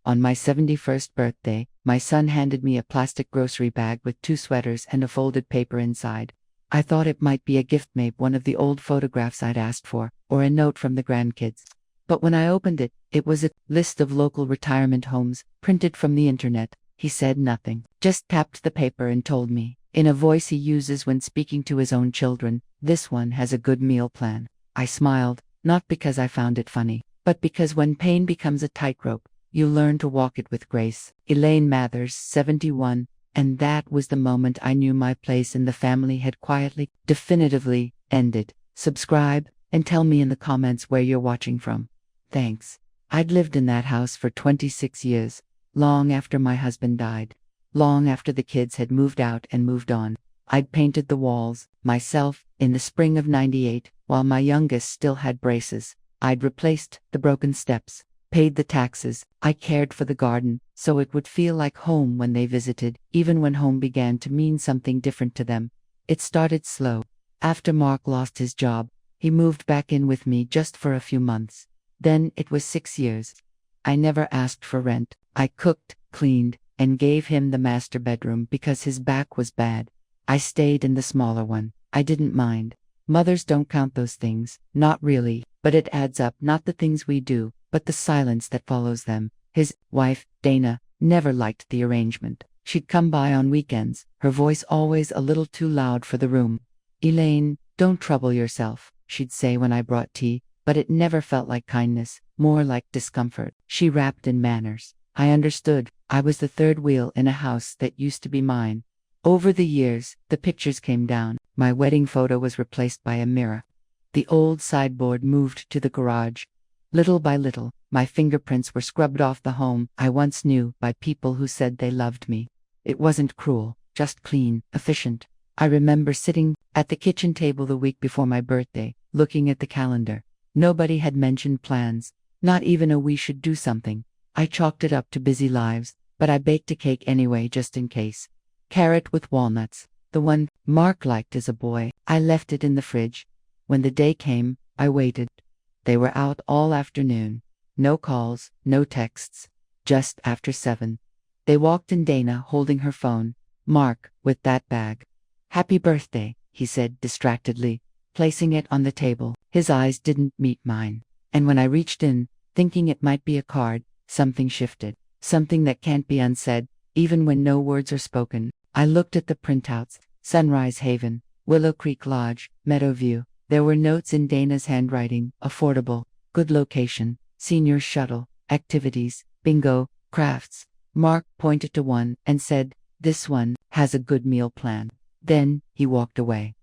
On my 71st birthday, my son handed me a plastic grocery bag with 2 sweaters and a folded paper inside. I thought it might be a gift, maybe one of the old photographs I'd asked for, or a note from the grandkids. But when I opened it, it was a list of local retirement homes, printed from the internet. He said nothing, just tapped the paper and told me, in a voice he uses when speaking to his own children, "This one has a good meal plan." I smiled, not because I found it funny, but because when pain becomes a tightrope, you learn to walk it with grace. Elaine Mathers, 71, and that was the moment I knew my place in the family had quietly, definitively ended. Subscribe, and tell me in the comments where you're watching from. Thanks. I'd lived in that house for 26 years, long after my husband died, long after the kids had moved out and moved on. I'd painted the walls, myself, in the spring of '98, while my youngest still had braces. I'd replaced the broken steps, paid the taxes. I cared for the garden, so it would feel like home when they visited, even when home began to mean something different to them. It started slow. After Mark lost his job, he moved back in with me just for a few months. Then it was 6 years. I never asked for rent. I cooked, cleaned, and gave him the master bedroom because his back was bad. I stayed in the smaller one. I didn't mind. Mothers don't count those things, not really, but it adds up, not the things we do, but the silence that follows them. His wife, Dana, never liked the arrangement. She'd come by on weekends, her voice always a little too loud for the room. "Elaine, don't trouble yourself," she'd say when I brought tea, but it never felt like kindness, more like discomfort. She rapped in manners. I understood. I was the third wheel in a house that used to be mine. Over the years, the pictures came down. My wedding photo was replaced by a mirror. The old sideboard moved to the garage. Little by little, my fingerprints were scrubbed off the home I once knew by people who said they loved me. It wasn't cruel, just clean, efficient. I remember sitting at the kitchen table the week before my birthday, looking at the calendar. Nobody had mentioned plans, not even a "we should do something." I chalked it up to busy lives, but I baked a cake anyway just in case. Carrot with walnuts, the one Mark liked as a boy. I left it in the fridge. When the day came, I waited. They were out all afternoon. No calls, no texts. Just after 7. They walked in, Dana holding her phone, Mark with that bag. "Happy birthday," he said distractedly, placing it on the table. His eyes didn't meet mine. And when I reached in, thinking it might be a card, something shifted. Something that can't be unsaid, even when no words are spoken. I looked at the printouts. Sunrise Haven, Willow Creek Lodge, Meadowview. There were notes in Dana's handwriting: affordable, good location, senior shuttle, activities, bingo, crafts. Mark pointed to one and said, "This one has a good meal plan." Then he walked away.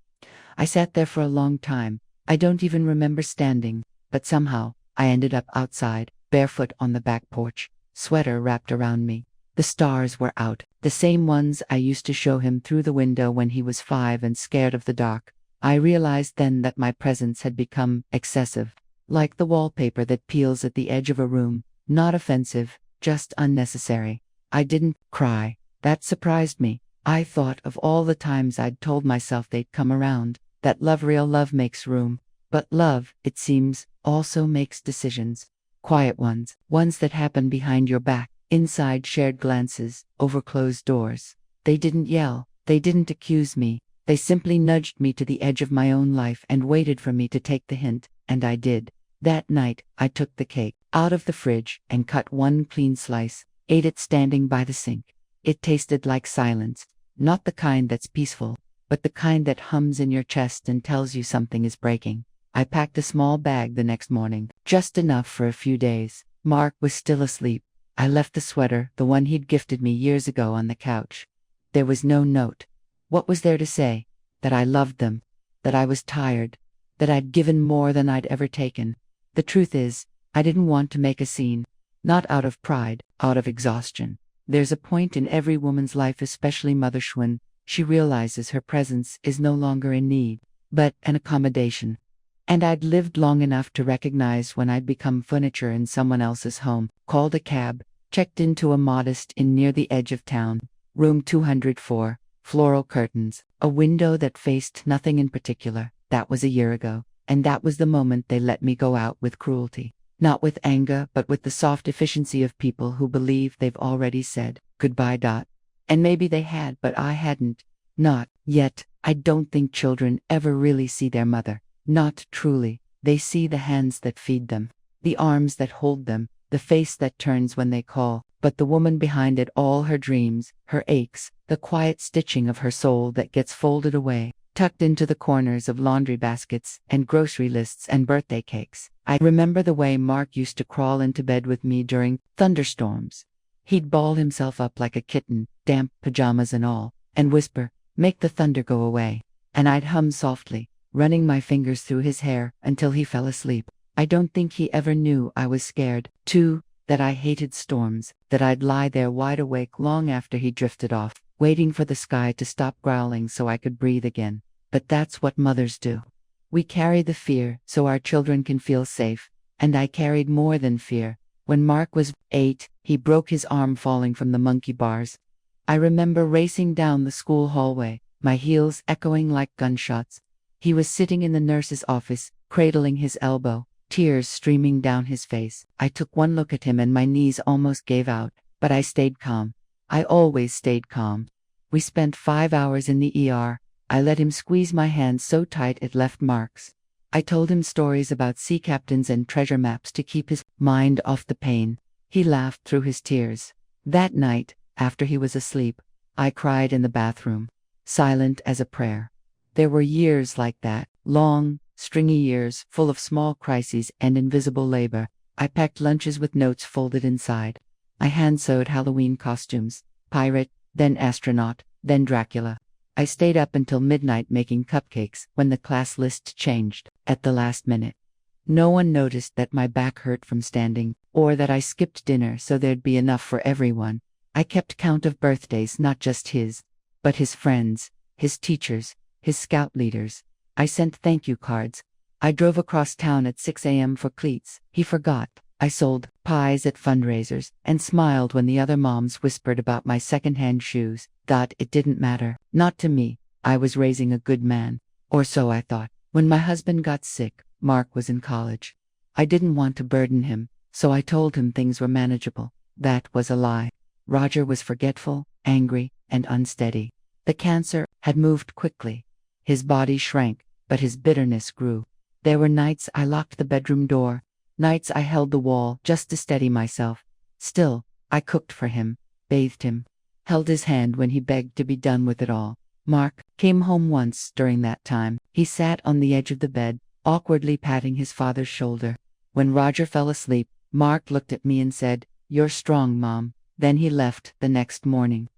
I sat there for a long time. I don't even remember standing, but somehow I ended up outside, barefoot on the back porch, sweater wrapped around me. The stars were out, the same ones I used to show him through the window when he was 5 and scared of the dark. I realized then that my presence had become excessive, like the wallpaper that peels at the edge of a room, not offensive, just unnecessary. I didn't cry. That surprised me. I thought of all the times I'd told myself they'd come around, that real love makes room. But love, it seems, also makes decisions. Quiet ones, ones that happen behind your back, inside shared glances, over closed doors. They didn't yell, they didn't accuse me. They simply nudged me to the edge of my own life and waited for me to take the hint, and I did. That night, I took the cake out of the fridge and cut one clean slice, ate it standing by the sink. It tasted like silence, not the kind that's peaceful, but the kind that hums in your chest and tells you something is breaking. I packed a small bag the next morning, just enough for a few days. Mark was still asleep. I left the sweater, the one he'd gifted me years ago, on the couch. There was no note. What was there to say? That I loved them, that I was tired, that I'd given more than I'd ever taken. The truth is, I didn't want to make a scene. Not out of pride, out of exhaustion. There's a point in every woman's life, especially mother's, when she realizes her presence is no longer a need, but an accommodation. And I'd lived long enough to recognize when I'd become furniture in someone else's home, called a cab, checked into a modest inn near the edge of town. Room 204, floral curtains, a window that faced nothing in particular. That was a year ago, and that was the moment they let me go out with cruelty. Not with anger, but with the soft efficiency of people who believe they've already said goodbye. And maybe they had, but I hadn't. Not yet. I don't think children ever really see their mother. Not truly. They see the hands that feed them, the arms that hold them, the face that turns when they call, but the woman behind it all, her dreams, her aches, the quiet stitching of her soul that gets folded away, tucked into the corners of laundry baskets and grocery lists and birthday cakes. I remember the way Mark used to crawl into bed with me during thunderstorms. He'd ball himself up like a kitten, damp pajamas and all, and whisper, "Make the thunder go away." And I'd hum softly, running my fingers through his hair until he fell asleep. I don't think he ever knew I was scared, too, that I hated storms, that I'd lie there wide awake long after he drifted off, waiting for the sky to stop growling so I could breathe again. But that's what mothers do. We carry the fear so our children can feel safe, and I carried more than fear. When Mark was 8, he broke his arm falling from the monkey bars. I remember racing down the school hallway, my heels echoing like gunshots. He was sitting in the nurse's office, cradling his elbow, tears streaming down his face. I took one look at him and my knees almost gave out, but I stayed calm. I always stayed calm. We spent 5 hours in the ER. I let him squeeze my hand so tight it left marks. I told him stories about sea captains and treasure maps to keep his mind off the pain. He laughed through his tears. That night, after he was asleep, I cried in the bathroom, silent as a prayer. There were years like that, long, stringy years, full of small crises and invisible labor. I packed lunches with notes folded inside. I hand-sewed Halloween costumes, pirate, then astronaut, then Dracula. I stayed up until midnight making cupcakes when the class list changed at the last minute. No one noticed that my back hurt from standing, or that I skipped dinner so there'd be enough for everyone. I kept count of birthdays, not just his, but his friends, his teachers, his scout leaders. I sent thank you cards. I drove across town at 6 a.m. for cleats. He forgot. I sold pies at fundraisers and smiled when the other moms whispered about my second-hand shoes. It didn't matter. Not to me. I was raising a good man. Or so I thought. When my husband got sick, Mark was in college. I didn't want to burden him, so I told him things were manageable. That was a lie. Roger was forgetful, angry, and unsteady. The cancer had moved quickly. His body shrank, but his bitterness grew. There were nights I locked the bedroom door, nights I held the wall just to steady myself. Still, I cooked for him, bathed him, held his hand when he begged to be done with it all. Mark came home once during that time. He sat on the edge of the bed, awkwardly patting his father's shoulder. When Roger fell asleep, Mark looked at me and said, "You're strong, Mom." Then he left the next morning.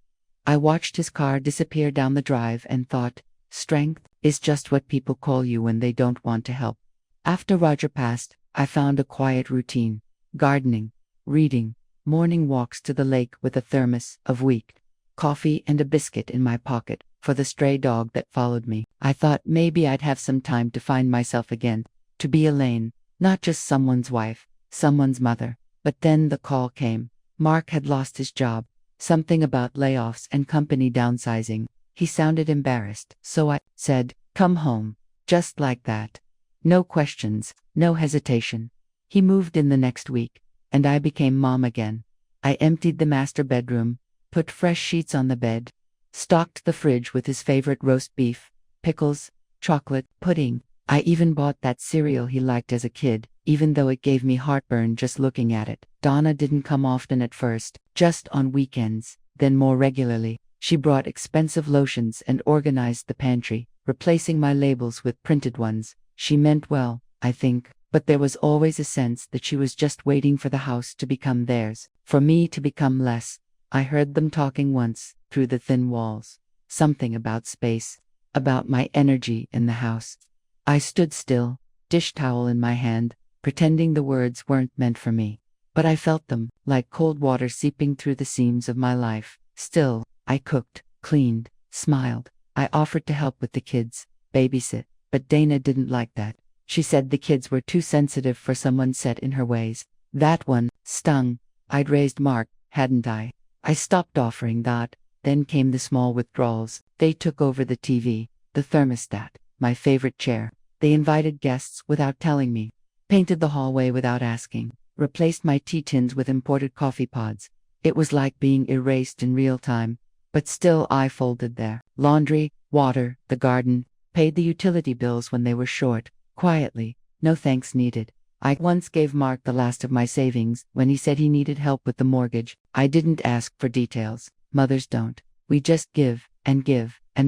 I watched his car disappear down the drive and thought, strength is just what people call you when they don't want to help. After Roger passed, I found a quiet routine: gardening, reading, morning walks to the lake with a thermos of weak coffee and a biscuit in my pocket for the stray dog that followed me. I thought maybe I'd have some time to find myself again, to be Elaine, not just someone's wife, someone's mother. But then the call came. Mark had lost his job. Something about layoffs and company downsizing. He sounded embarrassed, so I said, "Come home." Just like that. No questions, no hesitation. He moved in the next week, and I became mom again. I emptied the master bedroom, put fresh sheets on the bed, stocked the fridge with his favorite roast beef, pickles, chocolate, pudding. I even bought that cereal he liked as a kid, even though it gave me heartburn just looking at it. Donna didn't come often at first, just on weekends, then more regularly. She brought expensive lotions and organized the pantry, replacing my labels with printed ones. She meant well, I think, but there was always a sense that she was just waiting for the house to become theirs, for me to become less. I heard them talking once, through the thin walls. Something about space, about my energy in the house. I stood still, dish towel in my hand, pretending the words weren't meant for me. But I felt them, like cold water seeping through the seams of my life. Still, I cooked, cleaned, smiled. I offered to help with the kids, babysit, but Dana didn't like that. She said the kids were too sensitive for someone set in her ways. That one stung. I'd raised Mark, hadn't I? I stopped offering that. Then came the small withdrawals. They took over the TV, the thermostat, my favorite chair. They invited guests without telling me. painted the hallway without asking, replaced my tea tins with imported coffee pods. It was like being erased in real time, but still I folded there. Laundry, water, the garden, paid the utility bills when they were short, quietly, no thanks needed. I once gave Mark the last of my savings when he said he needed help with the mortgage. I didn't ask for details. Mothers don't. We just give and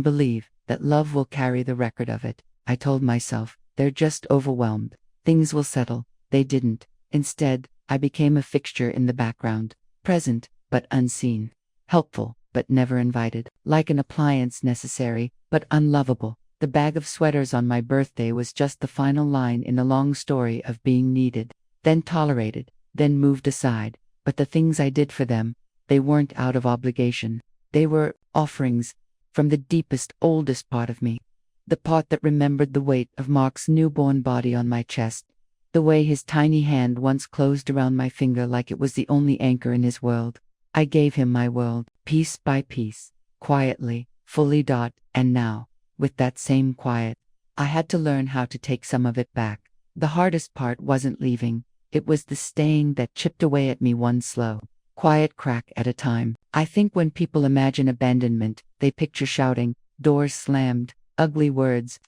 believe that love will carry the record of it. I told myself, they're just overwhelmed. Things will settle. They didn't. Instead, I became a fixture in the background, present but unseen, helpful but never invited, like an appliance necessary but unlovable. The bag of sweaters on my birthday was just the final line in a long story of being needed, then tolerated, then moved aside. But the things I did for them, they weren't out of obligation. They were offerings from the deepest, oldest part of me. The part that remembered the weight of Mark's newborn body on my chest, the way his tiny hand once closed around my finger like it was the only anchor in his world. I gave him my world, piece by piece, quietly, fully. And now, with that same quiet, I had to learn how to take some of it back. The hardest part wasn't leaving, it was the staying that chipped away at me one slow, quiet crack at a time. I think when people imagine abandonment, they picture shouting, doors slammed, ugly words.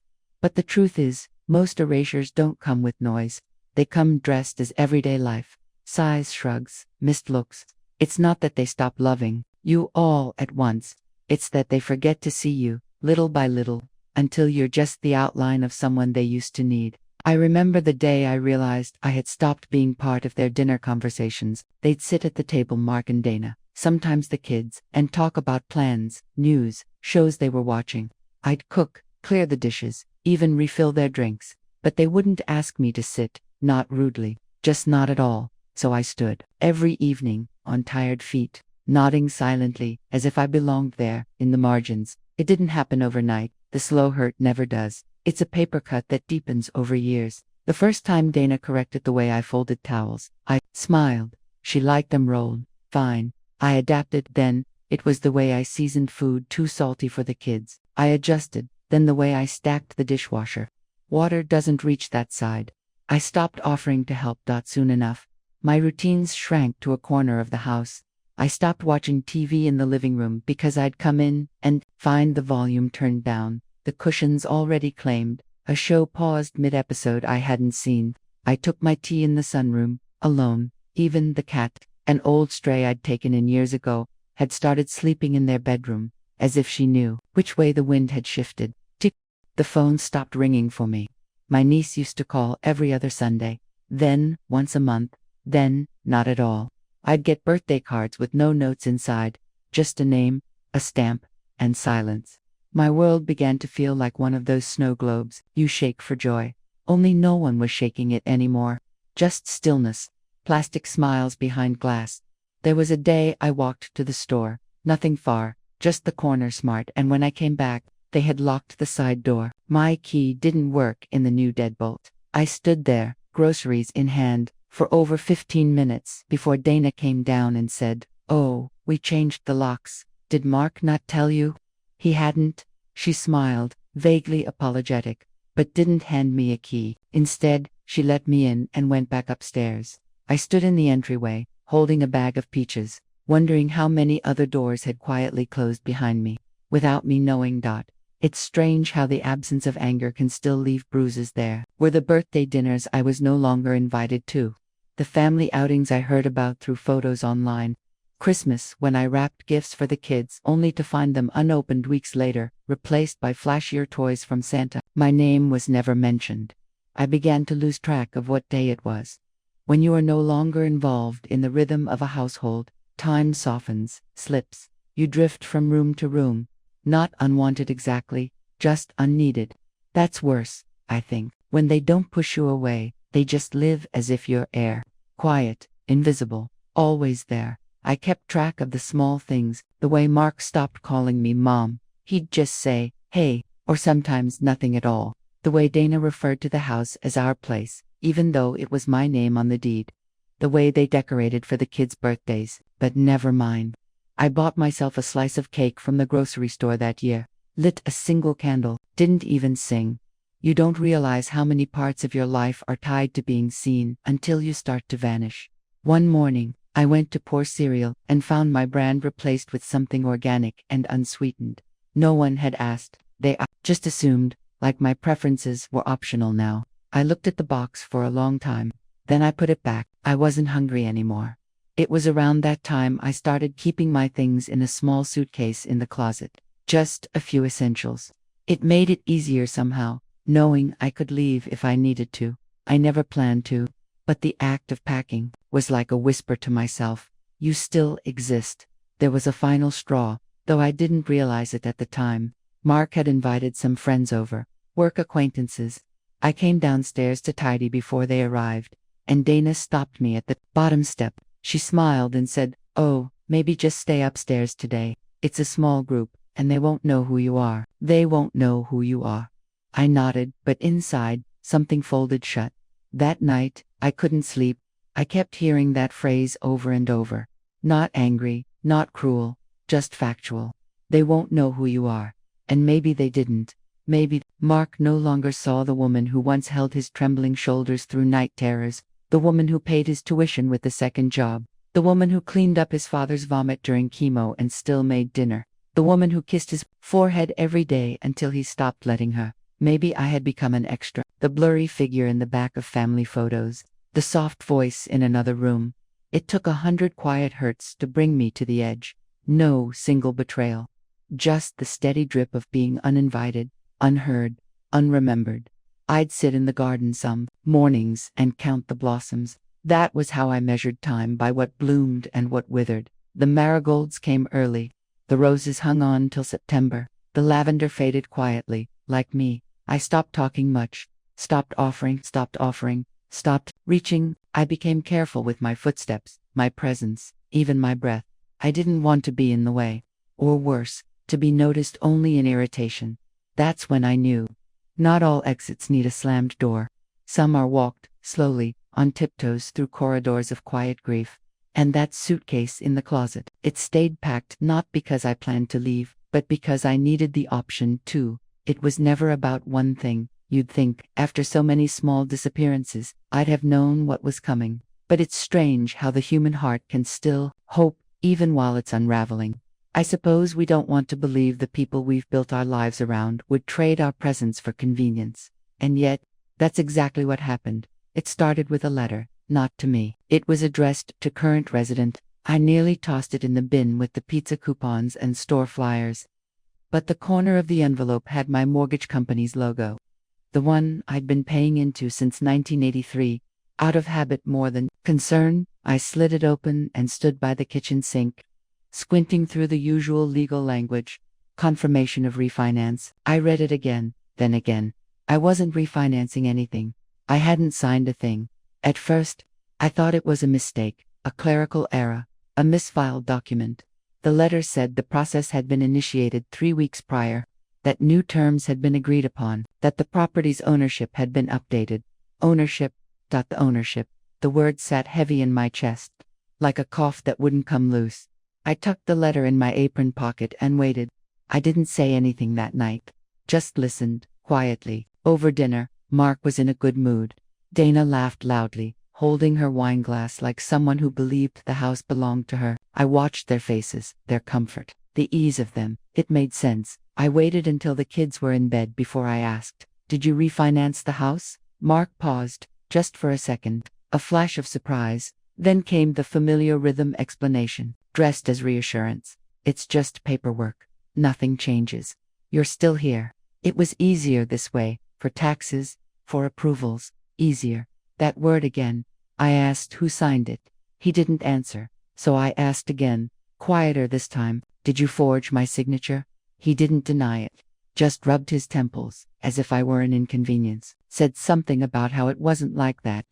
But the truth is, most erasures don't come with noise. They come dressed as everyday life. Sighs, shrugs, missed looks. It's not that they stop loving you all at once. It's that they forget to see you, little by little, until you're just the outline of someone they used to need. I remember the day I realized I had stopped being part of their dinner conversations. They'd sit at the table, Mark and Dana, sometimes the kids, and talk about plans, news, shows they were watching. I'd cook, clear the dishes, even refill their drinks. But they wouldn't ask me to sit, not rudely, just not at all. So I stood, every evening, on tired feet, nodding silently, as if I belonged there, in the margins. It didn't happen overnight. The slow hurt never does. It's a paper cut that deepens over years. The first time Dana corrected the way I folded towels, I smiled. She liked them rolled. Fine. I adapted. Then, it was the way I seasoned food too salty for the kids. I adjusted. Then the way I stacked the dishwasher. Water doesn't reach that side. I stopped offering to help. Soon enough, my routines shrank to a corner of the house. I stopped watching TV in the living room because I'd come in and find the volume turned down, the cushions already claimed, a show paused mid-episode I hadn't seen. I took my tea in the sunroom, alone. Even the cat, an old stray I'd taken in years ago, had started sleeping in their bedroom, as if she knew which way the wind had shifted. Tick. The phone stopped ringing for me. My niece used to call every other Sunday, then once a month, then not at all. I'd get birthday cards with no notes inside, just a name, a stamp, and silence. My world began to feel like one of those snow globes you shake for joy. Only no one was shaking it anymore. Just stillness, plastic smiles behind glass. There was a day I walked to the store, nothing far, just the corner Smart, and when I came back, they had locked the side door. My key didn't work in the new deadbolt. I stood there, groceries in hand, for over 15 minutes before Dana came down and said, "Oh, we changed the locks. Did Mark not tell you?" He hadn't. She smiled, vaguely apologetic, but didn't hand me a key. Instead, she let me in and went back upstairs. I stood in the entryway, holding a bag of peaches, wondering how many other doors had quietly closed behind me, without me knowing. It's strange how the absence of anger can still leave bruises there. Were the birthday dinners I was no longer invited to, the family outings I heard about through photos online, Christmas when I wrapped gifts for the kids only to find them unopened weeks later, replaced by flashier toys from Santa. My name was never mentioned. I began to lose track of what day it was. When you are no longer involved in the rhythm of a household, time softens, slips. You drift from room to room. Not unwanted exactly, just unneeded. That's worse, I think. When they don't push you away, they just live as if you're air. Quiet, invisible, always there. I kept track of the small things, the way Mark stopped calling me Mom. He'd just say, "Hey," or sometimes nothing at all. The way Dana referred to the house as our place, even though it was my name on the deed. The way they decorated for the kids' birthdays, but never mine. I bought myself a slice of cake from the grocery store that year, lit a single candle, didn't even sing. You don't realize how many parts of your life are tied to being seen until you start to vanish. One morning, I went to pour cereal and found my brand replaced with something organic and unsweetened. No one had asked. They just assumed, like my preferences were optional now. I looked at the box for a long time. Then I put it back. I wasn't hungry anymore. It was around that time I started keeping my things in a small suitcase in the closet. Just a few essentials. It made it easier somehow, knowing I could leave if I needed to. I never planned to. But the act of packing was like a whisper to myself. You still exist. There was a final straw, though I didn't realize it at the time. Mark had invited some friends over, work acquaintances. I came downstairs to tidy before they arrived, and Dana stopped me at the bottom step. She smiled and said, "Oh, maybe just stay upstairs today. It's a small group, and they won't know who you are." They won't know who you are. I nodded, but inside, something folded shut. That night, I couldn't sleep. I kept hearing that phrase over and over. Not angry, not cruel, just factual. They won't know who you are. And maybe they didn't. Maybe Mark no longer saw the woman who once held his trembling shoulders through night terrors, the woman who paid his tuition with the second job, the woman who cleaned up his father's vomit during chemo and still made dinner, the woman who kissed his forehead every day until he stopped letting her. Maybe I had become an extra, the blurry figure in the back of family photos, the soft voice in another room. It took 100 quiet hurts to bring me to the edge. No single betrayal. Just the steady drip of being uninvited, unheard, unremembered. I'd sit in the garden some mornings and count the blossoms. That was how I measured time, by what bloomed and what withered. The marigolds came early. The roses hung on till September. The lavender faded quietly, like me. I stopped talking much, stopped offering, stopped reaching. I became careful with my footsteps, my presence, even my breath. I didn't want to be in the way. Or worse, to be noticed only in irritation. That's when I knew. Not all exits need a slammed door. Some are walked, slowly, on tiptoes through corridors of quiet grief. And that suitcase in the closet, it stayed packed not because I planned to leave, but because I needed the option to. It was never about one thing. You'd think, after so many small disappearances, I'd have known what was coming. But it's strange how the human heart can still hope, even while it's unraveling. I suppose we don't want to believe the people we've built our lives around would trade our presence for convenience. And yet, that's exactly what happened. It started with a letter, not to me. It was addressed to current resident. I nearly tossed it in the bin with the pizza coupons and store flyers. But the corner of the envelope had my mortgage company's logo. The one I'd been paying into since 1983. Out of habit more than concern, I slid it open and stood by the kitchen sink, squinting through the usual legal language. Confirmation of refinance. I read it again, then again. I wasn't refinancing anything. I hadn't signed a thing. At first, I thought it was a mistake, a clerical error, a misfiled document. The letter said the process had been initiated 3 weeks prior, that new terms had been agreed upon, that the property's ownership had been updated. Ownership. The ownership. The word sat heavy in my chest, like a cough that wouldn't come loose. I tucked the letter in my apron pocket and waited. I didn't say anything that night. Just listened, quietly. Over dinner, Mark was in a good mood. Dana laughed loudly, holding her wine glass like someone who believed the house belonged to her. I watched their faces, their comfort, the ease of them. It made sense. I waited until the kids were in bed before I asked, "Did you refinance the house?" Mark paused, just for a second, a flash of surprise. Then came the familiar rhythm explanation, dressed as reassurance. "It's just paperwork. Nothing changes. You're still here." It was easier this way, for taxes, for approvals, easier. That word again. I asked who signed it. He didn't answer, so I asked again, quieter this time, "Did you forge my signature?" He didn't deny it, just rubbed his temples, as if I were an inconvenience. Said something about how it wasn't like that.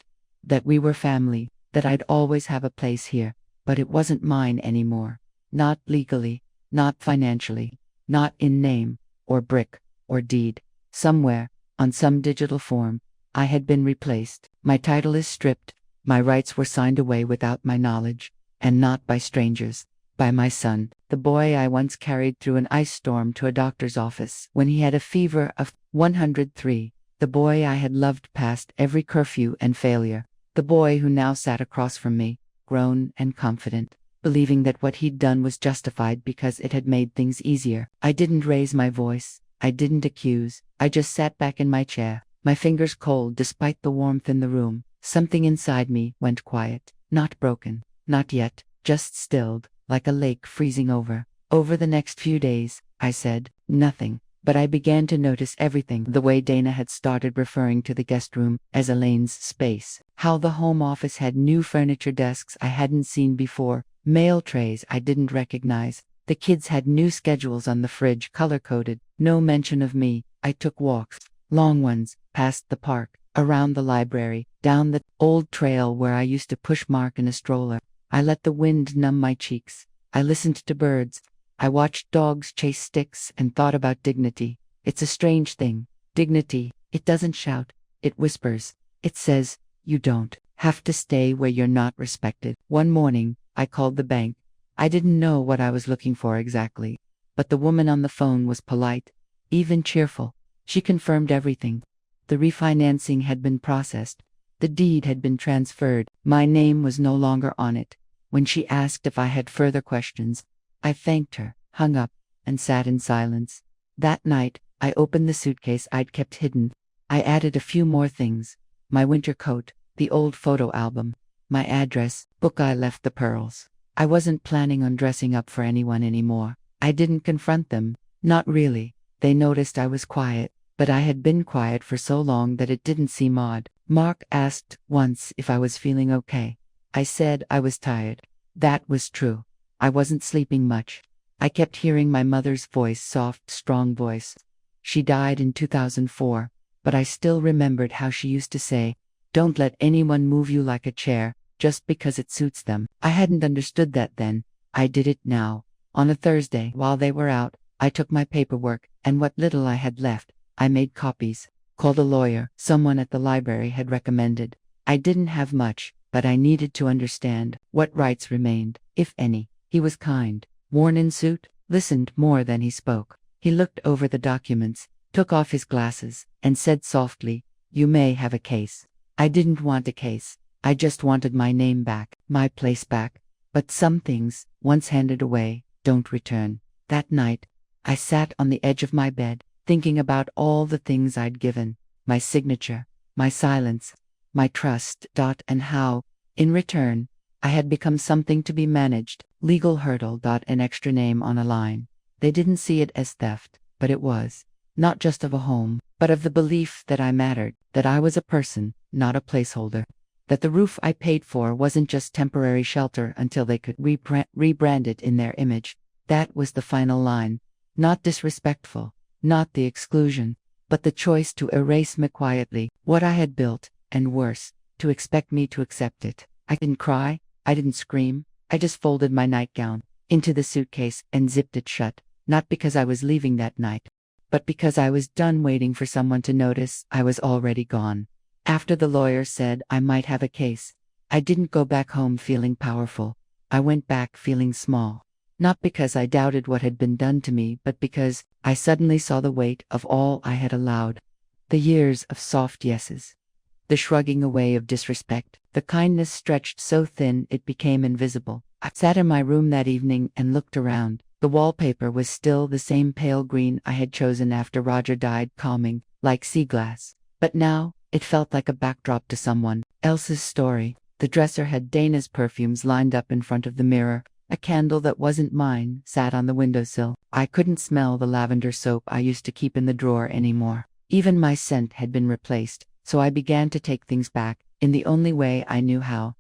That we were family, that I'd always have a place here, but it wasn't mine anymore. Not legally, not financially, not in name, or brick, or deed. Somewhere, on some digital form, I had been replaced. My title is stripped. My rights were signed away without my knowledge, and not by strangers. By my son, the boy I once carried through an ice storm to a doctor's office when he had a fever of 103. The boy I had loved past every curfew and failure. The boy who now sat across from me, grown and confident, believing that what he'd done was justified because it had made things easier. I didn't raise my voice. I didn't accuse. I just sat back in my chair, my fingers cold despite the warmth in the room. Something inside me went quiet. Not broken. Not yet. Just stilled, like a lake freezing over. Over the next few days, I said nothing. But I began to notice everything. The way Dana had started referring to the guest room as Elaine's space. How the home office had new furniture desks I hadn't seen before. Mail trays I didn't recognize. The kids had new schedules on the fridge, color-coded. No mention of me. I took walks. Long ones, past the park, around the library, down the old trail where I used to push Mark in a stroller. I let the wind numb my cheeks. I listened to birds. I watched dogs chase sticks and thought about dignity. It's a strange thing. Dignity. It doesn't shout. It whispers. It says, you don't have to stay where you're not respected. One morning, I called the bank. I didn't know what I was looking for exactly. But the woman on the phone was polite, even cheerful. She confirmed everything. The refinancing had been processed. The deed had been transferred. My name was no longer on it. When she asked if I had further questions, I thanked her, hung up, and sat in silence. That night, I opened the suitcase I'd kept hidden. I added a few more things. My winter coat, the old photo album, my address, book I left the pearls. I wasn't planning on dressing up for anyone anymore. I didn't confront them. Not really. They noticed I was quiet, but I had been quiet for so long that it didn't seem odd. Mark asked once if I was feeling okay. I said I was tired. That was true. I wasn't sleeping much. I kept hearing my mother's voice, soft, strong voice. She died in 2004, but I still remembered how she used to say, "Don't let anyone move you like a chair, just because it suits them." I hadn't understood that then. I did it now. On a Thursday, while they were out, I took my paperwork, and what little I had left, I made copies, called a lawyer someone at the library had recommended. I didn't have much, but I needed to understand what rights remained, if any. He was kind, worn in suit, listened more than he spoke. He looked over the documents, took off his glasses, and said softly, "You may have a case." I didn't want a case. I just wanted my name back, my place back. But some things, once handed away, don't return. That night, I sat on the edge of my bed, thinking about all the things I'd given, my signature, my silence, my trust, and how, in return, I had become something to be managed. Legal hurdle. An extra name on a line. They didn't see it as theft, but it was. Not just of a home, but of the belief that I mattered, that I was a person, not a placeholder. That the roof I paid for wasn't just temporary shelter until they could rebrand it in their image. That was the final line. Not disrespectful, not the exclusion, but the choice to erase me quietly, what I had built, and worse, to expect me to accept it. I didn't cry, I didn't scream, I just folded my nightgown into the suitcase and zipped it shut, not because I was leaving that night, but because I was done waiting for someone to notice I was already gone. After the lawyer said I might have a case, I didn't go back home feeling powerful. I went back feeling small. Not because I doubted what had been done to me, but because I suddenly saw the weight of all I had allowed. The years of soft yeses. The shrugging away of disrespect. The kindness stretched so thin it became invisible. I sat in my room that evening and looked around. The wallpaper was still the same pale green I had chosen after Roger died, calming, like sea glass. But now, it felt like a backdrop to someone else's story. The dresser had Dana's perfumes lined up in front of the mirror. A candle that wasn't mine sat on the windowsill. I couldn't smell the lavender soap I used to keep in the drawer anymore. Even my scent had been replaced, so I began to take things back, in the only way I knew how.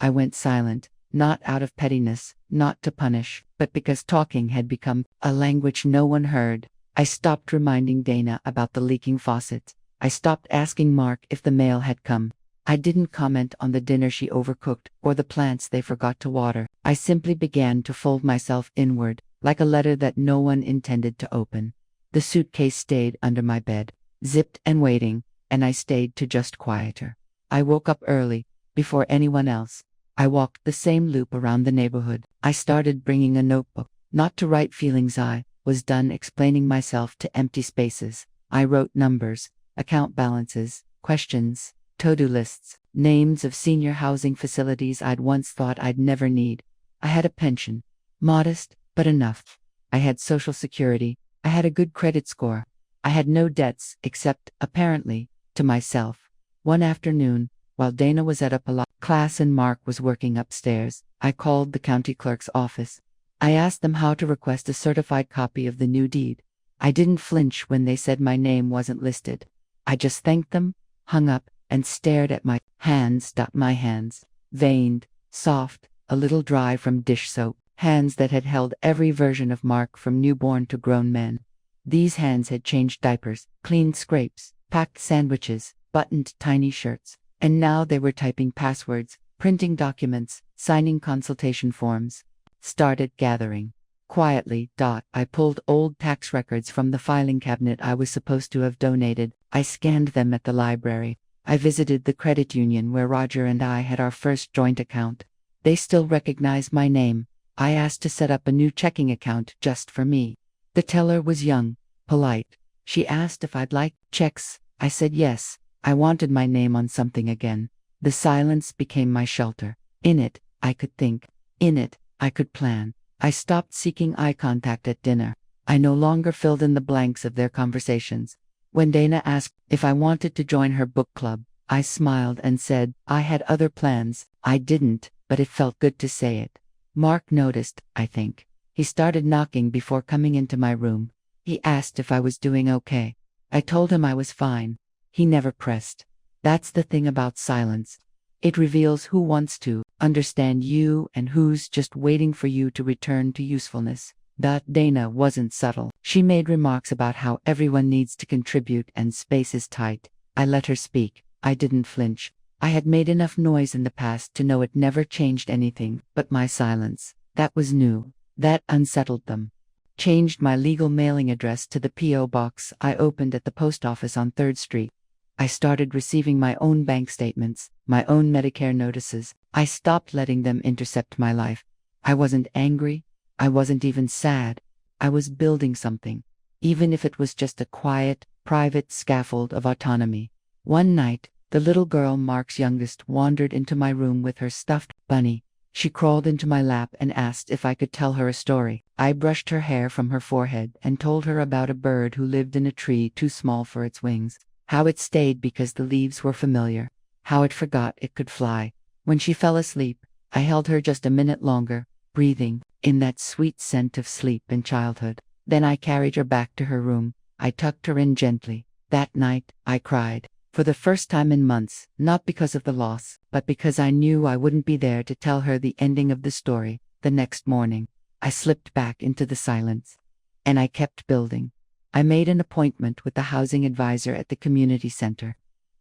I went silent, not out of pettiness, not to punish, but because talking had become a language no one heard. I stopped reminding Dana about the leaking faucet. I stopped asking Mark if the mail had come. I didn't comment on the dinner she overcooked or the plants they forgot to water. I simply began to fold myself inward, like a letter that no one intended to open. The suitcase stayed under my bed, zipped and waiting, and I stayed to just quieter. I woke up early, before anyone else. I walked the same loop around the neighborhood. I started bringing a notebook, not to write feelings. I was done explaining myself to empty spaces. I wrote numbers, account balances, questions, to-do lists, names of senior housing facilities I'd once thought I'd never need. I had a pension. Modest, but enough. I had Social Security. I had a good credit score. I had no debts, except, apparently, to myself. One afternoon, while Dana was at a class and Mark was working upstairs, I called the county clerk's office. I asked them how to request a certified copy of the new deed. I didn't flinch when they said my name wasn't listed. I just thanked them, hung up, and stared at my hands. My hands, veined, soft, a little dry from dish soap, hands that had held every version of Mark from newborn to grown men. These hands had changed diapers, cleaned scrapes, packed sandwiches, buttoned tiny shirts, and now they were typing passwords, printing documents, signing consultation forms. Started gathering. Quietly. I pulled old tax records from the filing cabinet I was supposed to have donated. I scanned them at the library. I visited the credit union where Roger and I had our first joint account. They still recognized my name. I asked to set up a new checking account just for me. The teller was young, polite. She asked if I'd like checks. I said yes. I wanted my name on something again. The silence became my shelter. In it, I could think. In it, I could plan. I stopped seeking eye contact at dinner. I no longer filled in the blanks of their conversations. When Dana asked if I wanted to join her book club, I smiled and said I had other plans. I didn't, but it felt good to say it. Mark noticed, I think. He started knocking before coming into my room. He asked if I was doing okay. I told him I was fine. He never pressed. That's the thing about silence. It reveals who wants to understand you and who's just waiting for you to return to usefulness. Dana wasn't subtle. She made remarks about how everyone needs to contribute and space is tight. I let her speak. I didn't flinch. I had made enough noise in the past to know it never changed anything but my silence. That was new. That unsettled them. Changed my legal mailing address to the P.O. box I opened at the post office on 3rd Street. I started receiving my own bank statements, my own Medicare notices. I stopped letting them intercept my life. I wasn't angry. I wasn't even sad. I was building something, even if it was just a quiet, private scaffold of autonomy. One night, the little girl, Mark's youngest, wandered into my room with her stuffed bunny. She crawled into my lap and asked if I could tell her a story. I brushed her hair from her forehead and told her about a bird who lived in a tree too small for its wings. How it stayed because the leaves were familiar. How it forgot it could fly. When she fell asleep, I held her just a minute longer, breathing in that sweet scent of sleep and childhood. Then I carried her back to her room. I tucked her in gently. That night, I cried. For the first time in months, not because of the loss, but because I knew I wouldn't be there to tell her the ending of the story. The next morning, I slipped back into the silence. And I kept building. I made an appointment with the housing advisor at the community center.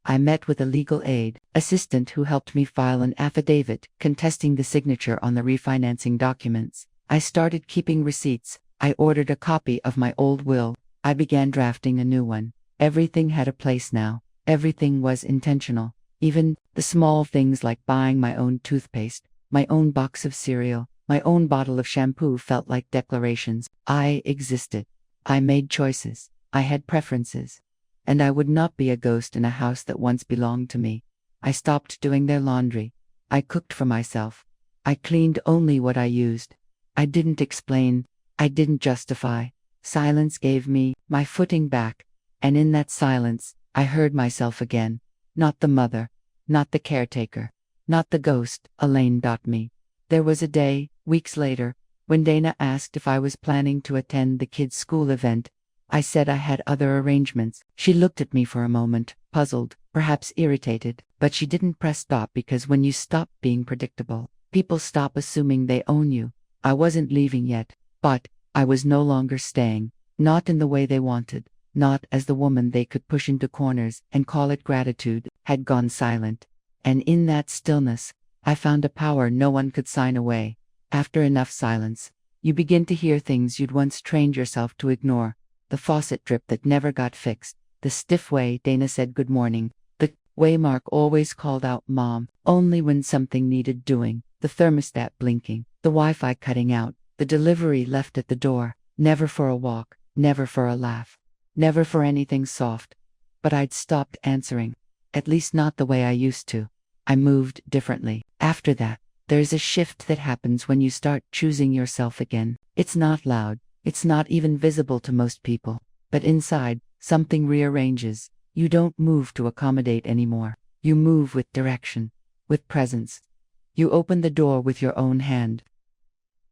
I met with a legal aid assistant who helped me file an affidavit contesting the signature on the refinancing documents. I started keeping receipts. I ordered a copy of my old will. I began drafting a new one. Everything had a place now. Everything was intentional. Even the small things like buying my own toothpaste, my own box of cereal, my own bottle of shampoo felt like declarations. I existed. I made choices. I had preferences. And I would not be a ghost in a house that once belonged to me. I stopped doing their laundry. I cooked for myself. I cleaned only what I used. I didn't explain. I didn't justify. Silence gave me my footing back. And in that silence, I heard myself again. Not the mother. Not the caretaker. Not the ghost, Elaine. Me. There was a day, weeks later, when Dana asked if I was planning to attend the kids' school event. I said I had other arrangements. She looked at me for a moment, puzzled, perhaps irritated, but she didn't press stop because when you stop being predictable, people stop assuming they own you. I wasn't leaving yet, but I was no longer staying, not in the way they wanted, not as the woman they could push into corners and call it gratitude, had gone silent. And in that stillness, I found a power no one could sign away. After enough silence, you begin to hear things you'd once trained yourself to ignore. The faucet drip that never got fixed. The stiff way Dana said good morning. The way Mark always called out Mom, only when something needed doing. The thermostat blinking. The Wi-Fi cutting out. The delivery left at the door. Never for a walk. Never for a laugh. Never for anything soft. but I'd stopped answering. At least not the way I used to. I moved differently. After that, there's a shift that happens when you start choosing yourself again. It's not loud. It's not even visible to most people. But inside, something rearranges. You don't move to accommodate anymore. You move with direction, with presence. You open the door with your own hand,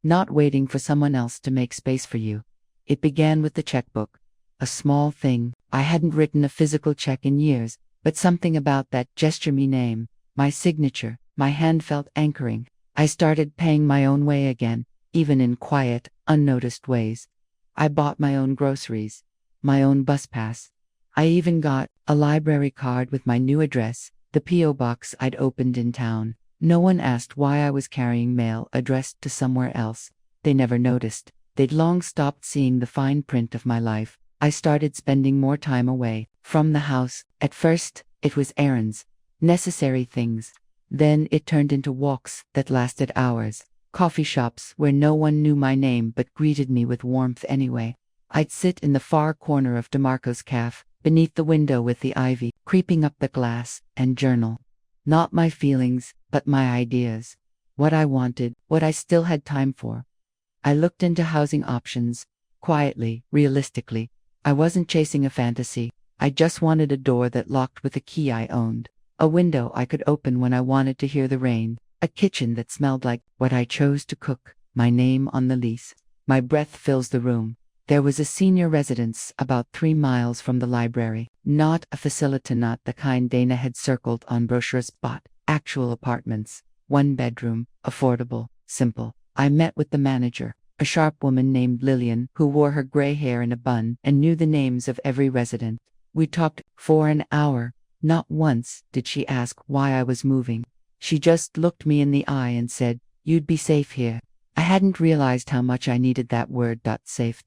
not waiting for someone else to make space for you. It began with the checkbook. A small thing. I hadn't written a physical check in years, but something about that gesture, me name, my signature, my hand felt anchoring. I started paying my own way again, even in quiet, unnoticed ways. I bought my own groceries, my own bus pass. I even got a library card with my new address, the P.O. box I'd opened in town. No one asked why I was carrying mail addressed to somewhere else. They never noticed. They'd long stopped seeing the fine print of my life. I started spending more time away from the house. At first, it was errands, necessary things. Then it turned into walks that lasted hours, coffee shops where no one knew my name but greeted me with warmth anyway. I'd sit in the far corner of DeMarco's cafe, beneath the window with the ivy creeping up the glass, and journal. Not my feelings, but my ideas. What I wanted, what I still had time for. I looked into housing options, quietly, realistically. I wasn't chasing a fantasy. I just wanted a door that locked with a key I owned. A window I could open when I wanted to hear the rain. A kitchen that smelled like what I chose to cook. My name on the lease. My breath fills the room. There was a senior residence about 3 miles from the library. Not a facility, not the kind Dana had circled on brochures, but actual apartments. 1 bedroom, affordable, simple. I met with the manager, a sharp woman named Lillian, who wore her gray hair in a bun and knew the names of every resident. We talked for an hour. Not once did she ask why I was moving. She just looked me in the eye and said, "You'd be safe here." I hadn't realized how much I needed that word, safe.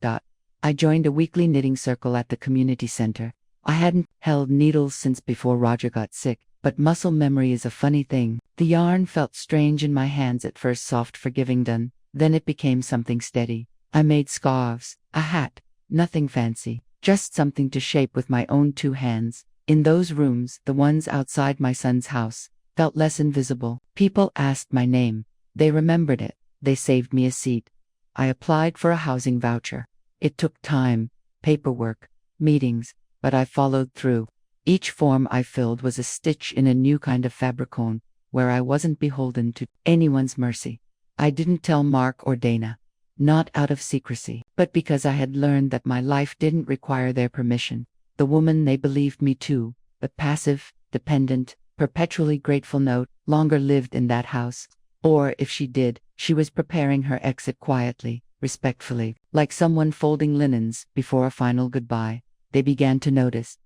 I joined a weekly knitting circle at the community center. I hadn't held needles since before Roger got sick, but muscle memory is a funny thing. The yarn felt strange in my hands at first, soft, forgiving, done. Then it became something steady. I made scarves, a hat, nothing fancy, just something to shape with my own 2 hands. In those rooms, the ones outside my son's house, felt less invisible. People asked my name. They remembered it. They saved me a seat. I applied for a housing voucher. It took time, paperwork, meetings, but I followed through. Each form I filled was a stitch in a new kind of fabricone, where I wasn't beholden to anyone's mercy. I didn't tell Mark or Dana, not out of secrecy, but because I had learned that my life didn't require their permission. The woman they believed me to, the passive, dependent, perpetually grateful note, longer lived in that house. Or if she did, she was preparing her exit quietly, respectfully, like someone folding linens before a final goodbye. They began to notice.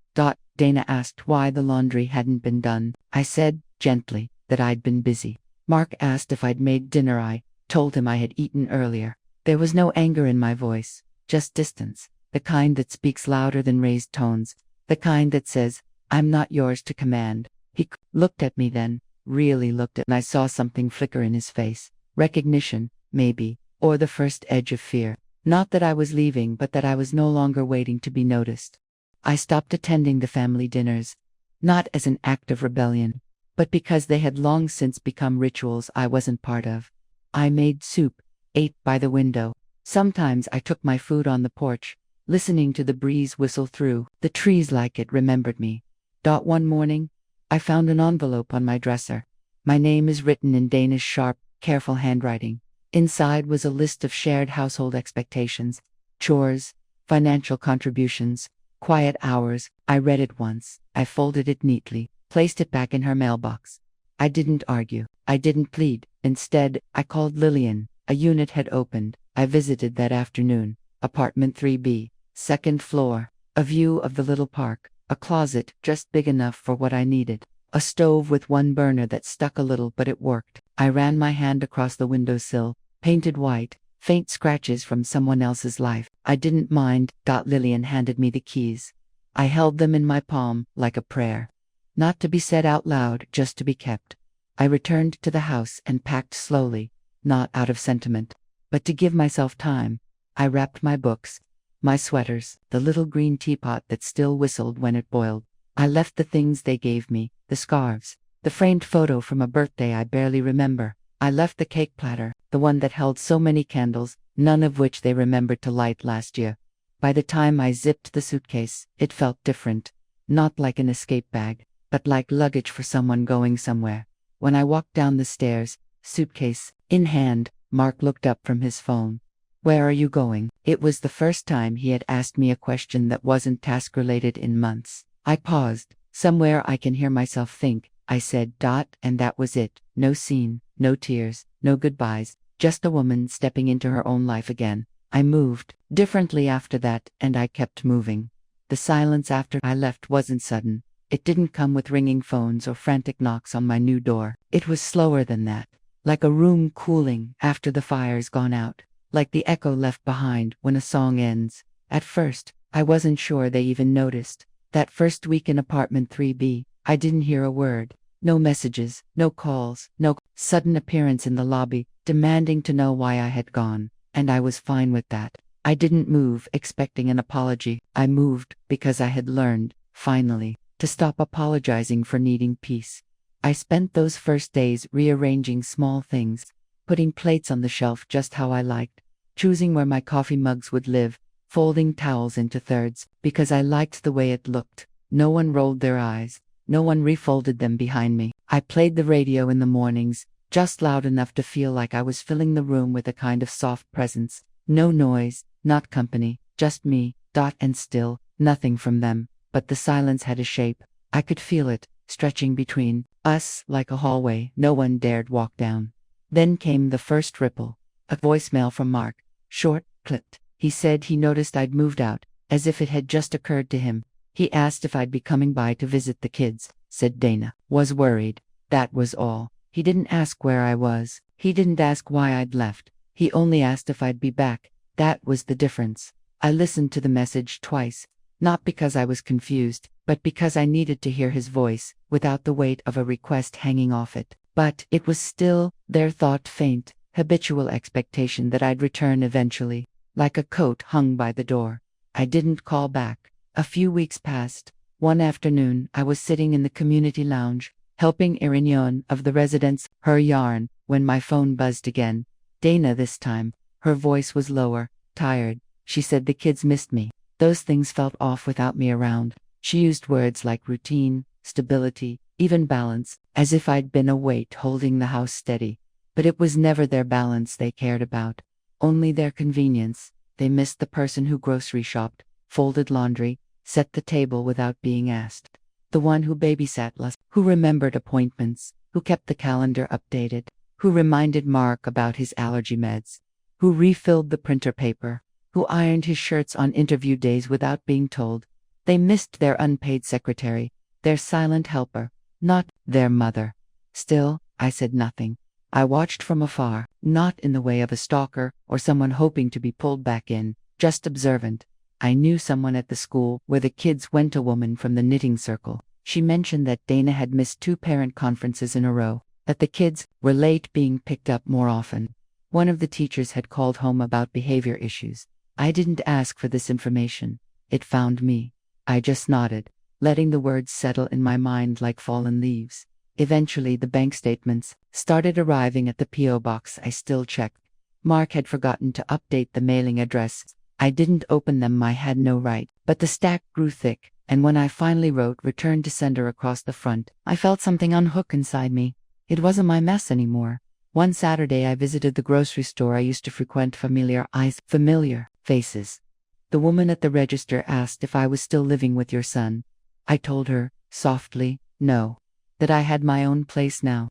Dana asked why the laundry hadn't been done. I said, gently, that I'd been busy. Mark asked if I'd made dinner. I told him I had eaten earlier. There was no anger in my voice, just distance, the kind that speaks louder than raised tones, the kind that says, "I'm not yours to command." He looked at me then, really looked at me. I saw something flicker in his face. Recognition, maybe, or the first edge of fear. Not that I was leaving, but that I was no longer waiting to be noticed. I stopped attending the family dinners, not as an act of rebellion, but because they had long since become rituals I wasn't part of. I made soup, ate by the window. Sometimes I took my food on the porch, listening to the breeze whistle through the trees like it remembered me. One morning, I found an envelope on my dresser. My name is written in Dana's sharp, careful handwriting. Inside was a list of shared household expectations, chores, financial contributions, quiet hours. I read it once. I folded it neatly, placed it back in her mailbox. I didn't argue. I didn't plead. Instead, I called Lillian. A unit had opened. I visited that afternoon. Apartment 3B, 2nd floor. A view of the little park. A closet just big enough for what I needed. A stove with 1 burner that stuck a little, but it worked. I ran my hand across the windowsill. Painted white, faint scratches from someone else's life. I didn't mind. Lillian handed me the keys. I held them in my palm, like a prayer. Not to be said out loud, just to be kept. I returned to the house and packed slowly, not out of sentiment, but to give myself time. I wrapped my books, my sweaters, the little green teapot that still whistled when it boiled. I left the things they gave me, the scarves, the framed photo from a birthday I barely remember. I left the cake platter, the one that held so many candles, none of which they remembered to light last year. By the time I zipped the suitcase, it felt different. Not like an escape bag, but like luggage for someone going somewhere. When I walked down the stairs, suitcase in hand, Mark looked up from his phone. "Where are you going?" It was the first time he had asked me a question that wasn't task-related in months. I paused. "Somewhere I can hear myself think," I said. And that was it. No scene, no tears, no goodbyes, just a woman stepping into her own life again. I moved differently after that, and I kept moving. The silence after I left wasn't sudden. It didn't come with ringing phones or frantic knocks on my new door. It was slower than that. Like a room cooling after the fire's gone out. Like the echo left behind when a song ends. At first, I wasn't sure they even noticed. That first week in apartment 3B, I didn't hear a word. No messages, no calls, no sudden appearance in the lobby, demanding to know why I had gone. And I was fine with that. I didn't move expecting an apology. I moved because I had learned, finally, to stop apologizing for needing peace. I spent those first days rearranging small things, putting plates on the shelf just how I liked, choosing where my coffee mugs would live, folding towels into thirds, because I liked the way it looked. No one rolled their eyes. No one refolded them behind me. I played the radio in the mornings, just loud enough to feel like I was filling the room with a kind of soft presence. No noise, not company, just me, and still, nothing from them. But the silence had a shape. I could feel it, stretching between us like a hallway no one dared walk down. Then came the first ripple. A voicemail from Mark. Short, clipped. He said he noticed I'd moved out, as if it had just occurred to him. He asked if I'd be coming by to visit the kids, said Dana. Was worried. That was all. He didn't ask where I was. He didn't ask why I'd left. He only asked if I'd be back. That was the difference. I listened to the message twice. Not because I was confused, but because I needed to hear his voice, without the weight of a request hanging off it. But it was still, their thought faint, habitual expectation that I'd return eventually, like a coat hung by the door. I didn't call back. A few weeks passed. One afternoon, I was sitting in the community lounge, helping Irinion of the residents her yarn, when my phone buzzed again. Dana this time. Her voice was lower, tired. She said the kids missed me. Those things felt off without me around. She used words like routine, stability, even balance, as if I'd been a weight holding the house steady. But it was never their balance they cared about. Only their convenience. They missed the person who grocery shopped, folded laundry, set the table without being asked. The one who babysat us, who remembered appointments, who kept the calendar updated, who reminded Mark about his allergy meds, who refilled the printer paper, who ironed his shirts on interview days without being told. They missed their unpaid secretary, their silent helper, not their mother. Still, I said nothing. I watched from afar, not in the way of a stalker or someone hoping to be pulled back in, just observant. I knew someone at the school where the kids went, a woman from the knitting circle. She mentioned that Dana had missed 2 parent conferences in a row, that the kids were late being picked up more often. One of the teachers had called home about behavior issues. I didn't ask for this information. It found me. I just nodded, letting the words settle in my mind like fallen leaves. Eventually the bank statements started arriving at the P.O. box I still checked. Mark had forgotten to update the mailing address. I didn't open them, I had no right, but the stack grew thick, and when I finally wrote "Return to sender" across the front, I felt something unhook inside me. It wasn't my mess anymore. One Saturday I visited the grocery store I used to frequent. Familiar eyes, familiar faces. The woman at the register asked if I was still living with your son. I told her, softly, no, that I had my own place now.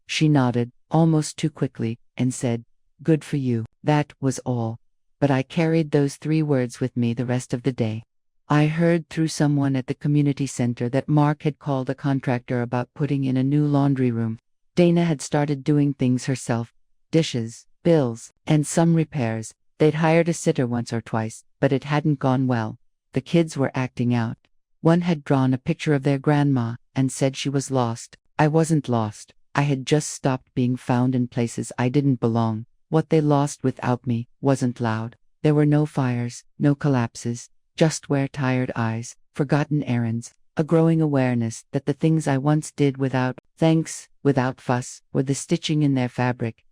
She nodded, almost too quickly, and said, "Good for you." That was all. But I carried those 3 words with me the rest of the day. I heard through someone at the community center that Mark had called a contractor about putting in a new laundry room. Dana had started doing things herself, dishes, bills, and some repairs. They'd hired a sitter once or twice, but it hadn't gone well. The kids were acting out. One had drawn a picture of their grandma and said she was lost. I wasn't lost. I had just stopped being found in places I didn't belong. What they lost without me wasn't loud. There were no fires, no collapses, just tired eyes, forgotten errands, a growing awareness that the things I once did without thanks, without fuss, were the stitching in their fabric.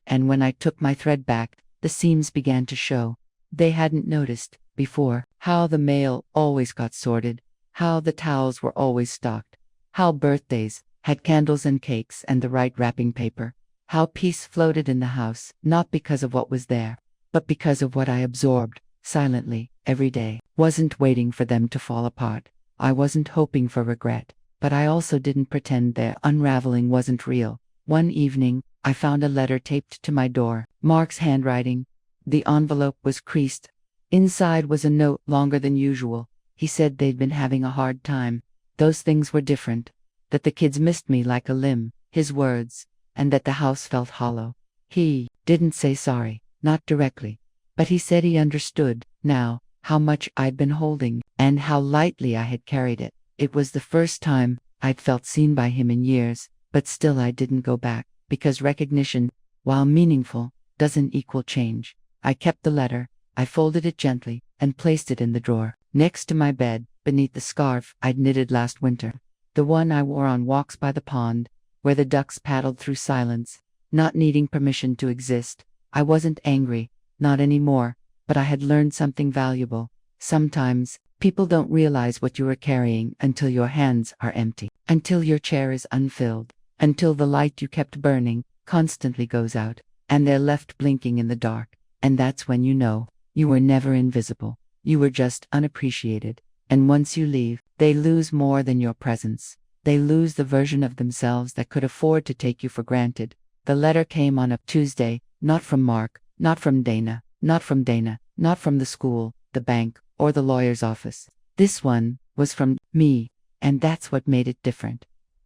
And when I took my thread back, the seams began to show. They hadn't noticed, before, how the mail always got sorted, how the towels were always stocked, how birthdays had candles and cakes and the right wrapping paper, how peace floated in the house, not because of what was there, but because of what I absorbed, silently, every day. Wasn't waiting for them to fall apart. I wasn't hoping for regret, but I also didn't pretend their unraveling wasn't real. One evening, I found a letter taped to my door, Mark's handwriting. The envelope was creased. Inside was a note longer than usual. He said they'd been having a hard time. Those things were different. That the kids missed me like a limb, his words, and that the house felt hollow. He didn't say sorry, not directly, but he said he understood, now, how much I'd been holding, and how lightly I had carried it. It was the first time I'd felt seen by him in years, but still I didn't go back, because recognition, while meaningful, doesn't equal change. I kept the letter, I folded it gently, and placed it in the drawer, next to my bed, beneath the scarf I'd knitted last winter. The one I wore on walks by the pond, where the ducks paddled through silence, not needing permission to exist. I wasn't angry, not anymore, but I had learned something valuable. Sometimes, people don't realize what you are carrying until your hands are empty, until your chair is unfilled, until the light you kept burning constantly goes out, and they're left blinking in the dark. And that's when you know, you were never invisible. You were just unappreciated. And once you leave, they lose more than your presence. They lose the version of themselves that could afford to take you for granted. The letter came on a Tuesday, not from Mark, not from Dana, not from the school, the bank, or the lawyer's office. This one was from me, and that's what made it different.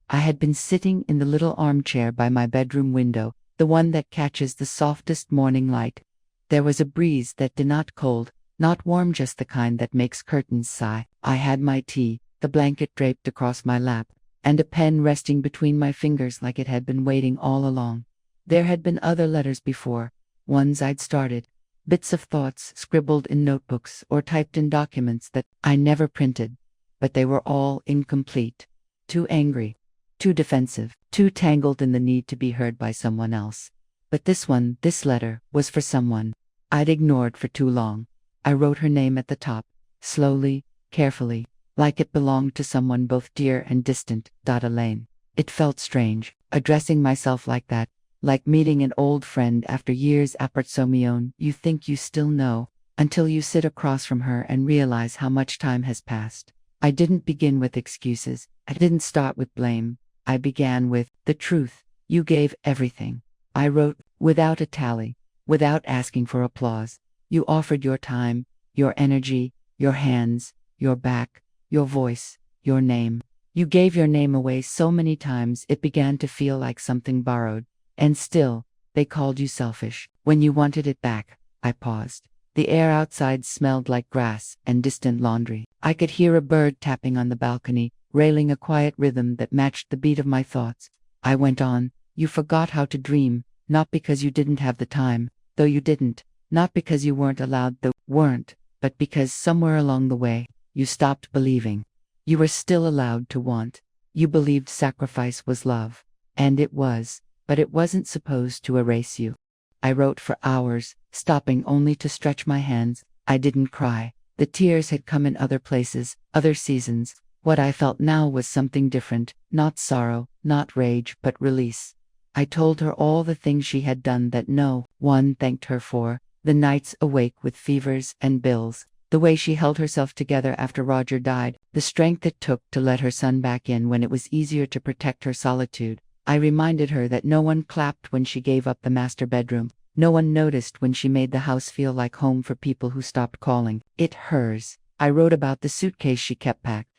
I had been sitting in the little armchair by my bedroom window, the one that catches the softest morning light. There was a breeze that did not cold, not warm, just the kind that makes curtains sigh. I had my tea, the blanket draped across my lap, and a pen resting between my fingers like it had been waiting all along. There had been other letters before, ones I'd started, bits of thoughts scribbled in notebooks or typed in documents that I never printed, but they were all incomplete. Too angry, too defensive, too tangled in the need to be heard by someone else. But this one, this letter, was for someone I'd ignored for too long. I wrote her name at the top, slowly, carefully, like it belonged to someone both dear and distant. Elaine. It felt strange, addressing myself like that, like meeting an old friend after years apart. You think you still know, until you sit across from her and realize how much time has passed. I didn't begin with excuses. I didn't start with blame. I began with the truth. You gave everything. I wrote, without a tally, without asking for applause. You offered your time, your energy, your hands, your back, your voice, your name. You gave your name away so many times it began to feel like something borrowed. And still, they called you selfish. When you wanted it back, I paused. The air outside smelled like grass and distant laundry. I could hear a bird tapping on the balcony, railing a quiet rhythm that matched the beat of my thoughts. I went on, you forgot how to dream, not because you didn't have the time, though you didn't, not because you weren't allowed, though weren't, but because somewhere along the way, you stopped believing. You were still allowed to want. You believed sacrifice was love. And it was, but it wasn't supposed to erase you. I wrote for hours, stopping only to stretch my hands. I didn't cry. The tears had come in other places, other seasons. What I felt now was something different, not sorrow, not rage, but release. I told her all the things she had done that no one thanked her for, the nights awake with fevers and bills, the way she held herself together after Roger died, the strength it took to let her son back in when it was easier to protect her solitude. I reminded her that no one clapped when she gave up the master bedroom. No one noticed when she made the house feel like home for people who stopped calling it hers. I wrote about the suitcase she kept packed,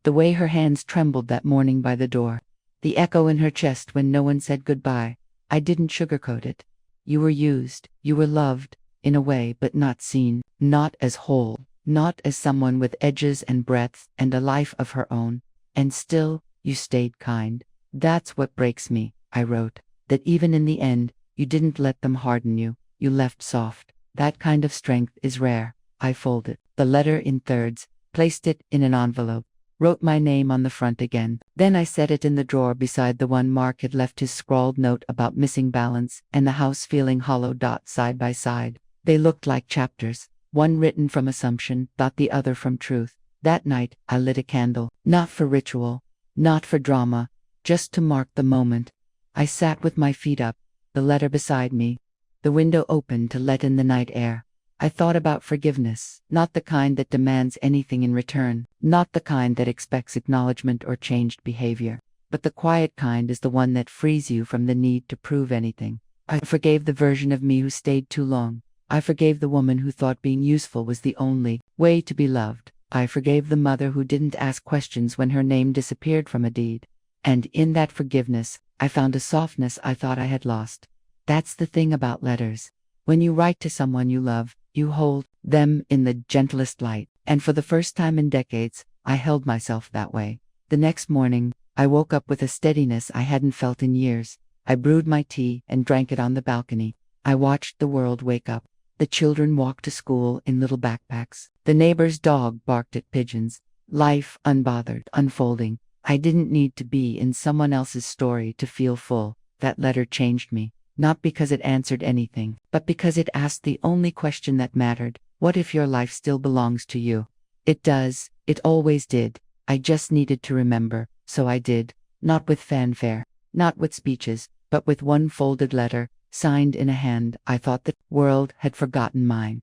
the way her hands trembled that morning by the door, the echo in her chest when no one said goodbye. I didn't sugarcoat it. You were used, you were loved, in a way, but not seen, not as whole, not as someone with edges and breadth and a life of her own. And still, you stayed kind. That's what breaks me, I wrote, that even in the end, you didn't let them harden you, you left soft. That kind of strength is rare. I folded the letter in thirds, placed it in an envelope, wrote my name on the front again. Then I set it in the drawer beside the one Mark had left his scrawled note about missing balance and the house feeling hollow. Side by side. They looked like chapters, one written from assumption, the other from truth. That night, I lit a candle, not for ritual, not for drama, just to mark the moment. I sat with my feet up, the letter beside me, the window open to let in the night air. I thought about forgiveness, not the kind that demands anything in return, not the kind that expects acknowledgement or changed behavior, but the quiet kind is the one that frees you from the need to prove anything. I forgave the version of me who stayed too long. I forgave the woman who thought being useful was the only way to be loved. I forgave the mother who didn't ask questions when her name disappeared from a deed. And in that forgiveness, I found a softness I thought I had lost. That's the thing about letters. When you write to someone you love, you hold them in the gentlest light. And for the first time in decades, I held myself that way. The next morning, I woke up with a steadiness I hadn't felt in years. I brewed my tea and drank it on the balcony. I watched the world wake up. The children walked to school in little backpacks. The neighbor's dog barked at pigeons. Life, unbothered, unfolding. I didn't need to be in someone else's story to feel full. That letter changed me. Not because it answered anything, but because it asked the only question that mattered. What if your life still belongs to you? It does. It always did. I just needed to remember. So I did. Not with fanfare. Not with speeches. But with one folded letter, signed in a hand I thought the world had forgotten mine.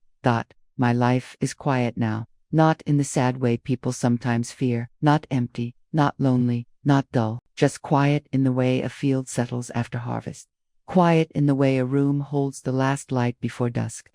My life is quiet now. Not in the sad way people sometimes fear. Not empty. Not lonely. Not dull. Just quiet in the way a field settles after harvest. Quiet in the way a room holds the last light before dusk.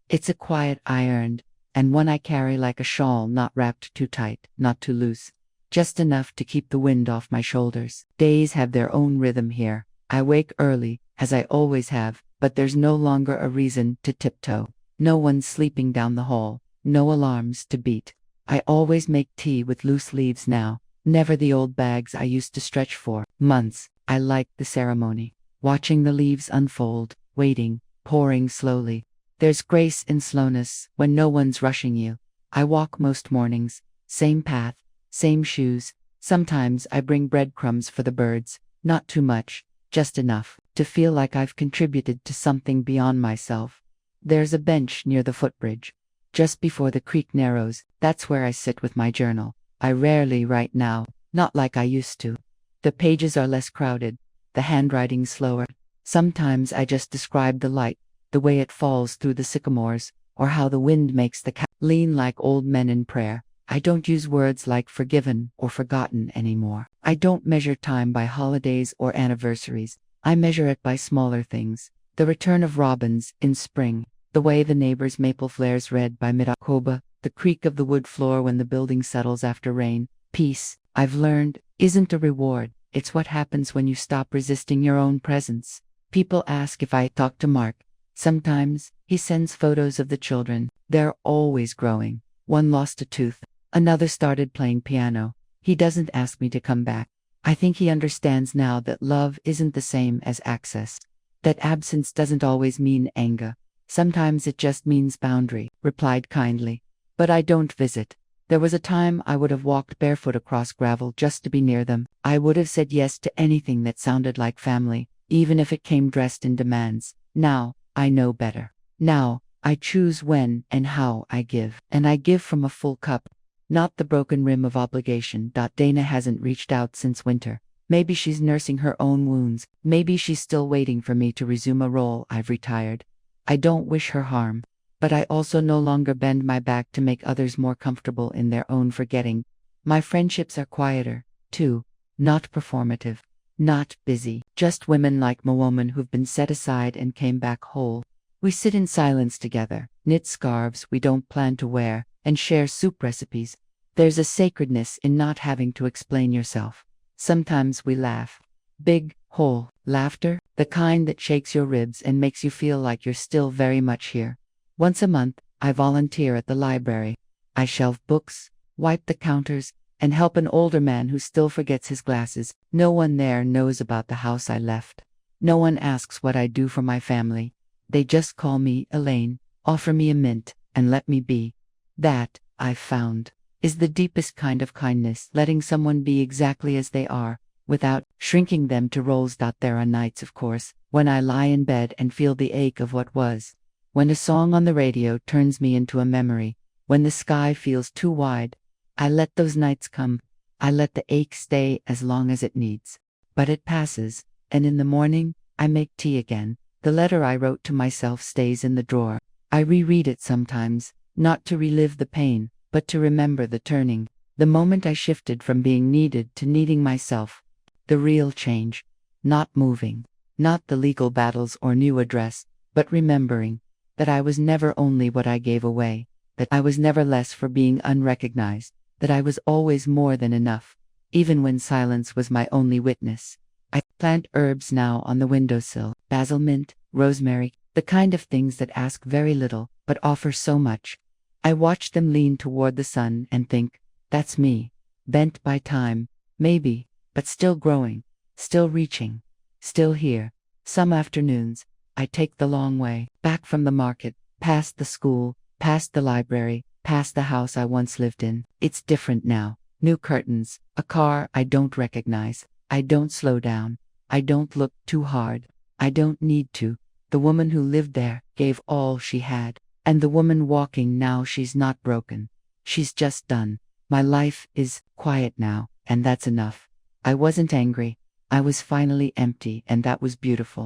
It's a quiet I earned, and one I carry like a shawl, not wrapped too tight, not too loose. Just enough to keep the wind off my shoulders. Days have their own rhythm here. I wake early, as I always have, but there's no longer a reason to tiptoe. No one's sleeping down the hall, no alarms to beat. I always make tea with loose leaves now, never the old bags I used to stretch for months. I like the ceremony. Watching the leaves unfold, waiting, pouring slowly. There's grace in slowness when no one's rushing you. I walk most mornings, same path, same shoes. Sometimes I bring breadcrumbs for the birds, not too much, just enough to feel like I've contributed to something beyond myself. There's a bench near the footbridge, just before the creek narrows. That's where I sit with my journal. I rarely write now, not like I used to. The pages are less crowded. The handwriting slower. Sometimes I just describe the light, the way it falls through the sycamores, or how the wind makes the lean like old men in prayer. I don't use words like forgiven or forgotten anymore. I don't measure time by holidays or anniversaries. I measure it by smaller things. The return of robins in spring, the way the neighbor's maple flares red by mid-October, the creak of the wood floor when the building settles after rain. Peace, I've learned, isn't a reward. It's what happens when you stop resisting your own presence. People ask if I talk to Mark. Sometimes, he sends photos of the children. They're always growing. One lost a tooth. Another started playing piano. He doesn't ask me to come back. I think he understands now that love isn't the same as access. That absence doesn't always mean anger. Sometimes it just means boundary. Replied kindly. But I don't visit. There was a time I would have walked barefoot across gravel just to be near them. I would have said yes to anything that sounded like family, even if it came dressed in demands. Now, I know better. Now, I choose when and how I give. And I give from a full cup, not the broken rim of obligation. Dana hasn't reached out since winter. Maybe she's nursing her own wounds. Maybe she's still waiting for me to resume a role I've retired. I don't wish her harm. But I also no longer bend my back to make others more comfortable in their own forgetting. My friendships are quieter, too, not performative, not busy, just women like my woman who've been set aside and came back whole. We sit in silence together, knit scarves we don't plan to wear, and share soup recipes. There's a sacredness in not having to explain yourself. Sometimes we laugh. Big, whole laughter, the kind that shakes your ribs and makes you feel like you're still very much here. Once a month, I volunteer at the library. I shelve books, wipe the counters, and help an older man who still forgets his glasses. No one there knows about the house I left. No one asks what I do for my family. They just call me Elaine, offer me a mint, and let me be. That, I've found. is the deepest kind of kindness, letting someone be exactly as they are, without shrinking them to roles. There are nights, of course, when I lie in bed and feel the ache of what was. When a song on the radio turns me into a memory, when the sky feels too wide, I let those nights come. I let the ache stay as long as it needs. But it passes, and in the morning, I make tea again. The letter I wrote to myself stays in the drawer. I reread it sometimes, not to relive the pain, but to remember the turning, the moment I shifted from being needed to needing myself. The real change. Not moving, not the legal battles or new address, but remembering that I was never only what I gave away, that I was never less for being unrecognized, that I was always more than enough, even when silence was my only witness. I plant herbs now on the windowsill, basil, mint, rosemary, the kind of things that ask very little, but offer so much. I watch them lean toward the sun and think, that's me, bent by time, maybe, but still growing, still reaching, still here. Some afternoons, I take the long way, back from the market, past the school, past the library, past the house I once lived in. It's different now. New curtains, a car I don't recognize. I don't slow down. I don't look too hard. I don't need to. The woman who lived there gave all she had. And the woman walking now, she's not broken. She's just done. My life is quiet now, and that's enough. I wasn't angry. I was finally empty, and that was beautiful.